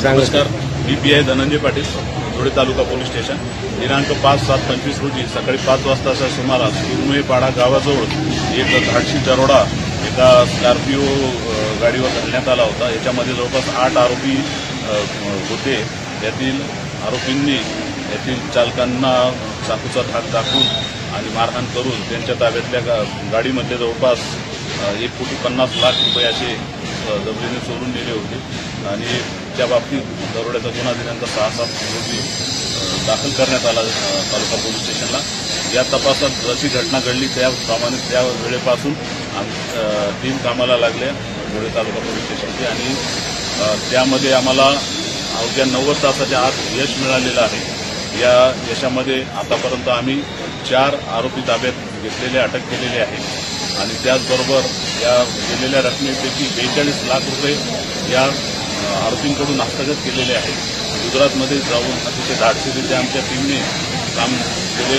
नमस्कार, मी पी.आय. धनंजय पाटील, धुळे तालुका police station. दिनांक 5/7/25 रोजी सकाळी 5 वाजताच्या सुमारास उर्मेपाडा गावाजवळ एक धाडशी दरोडा एका स्कॉर्पिओ गाडीवर घालण्यात आला होता. याच्यामध्ये जवळपास 8 आरोपी होते. यातील आरोपींनी यातील चालकांना चाकूचा धाक दाखवून आणि मारहाण करून त्यांच्या ताब्यातल्या गाडीमध्ये जवळपास 1,50,00,000 रुपये असे जबरीने चोरून नेले होते आणि त्या बाबतीत दरोड्याचा गुन्हा दिनांक 6/7 रोजी दाखल करण्यात आला तालुका पोलीस स्टेशनला. या तपासात जशी घटना घडली त्याप्रमाणे त्या वेळेपासून टीम कामाला लागल्या धुळे तालुका पोलीस स्टेशनची आणि त्यामध्ये आम्हाला अवघ्या 90 तासाच्या आत यश मिळालेलं आहे. या यशामध्ये आतापर्यंत आम्ही 4 आरोपी ताब्यात घेतलेले, अटक केलेले आहे आणि त्याचबरोबर या गेलेल्या रकमेपैकी 42 लाख रुपये या आरोपींकडून हस्तगत केलेले आहेत. गुजरातमध्ये जाऊन अतिशय धाडसीरित्या आमच्या टीमने काम केले.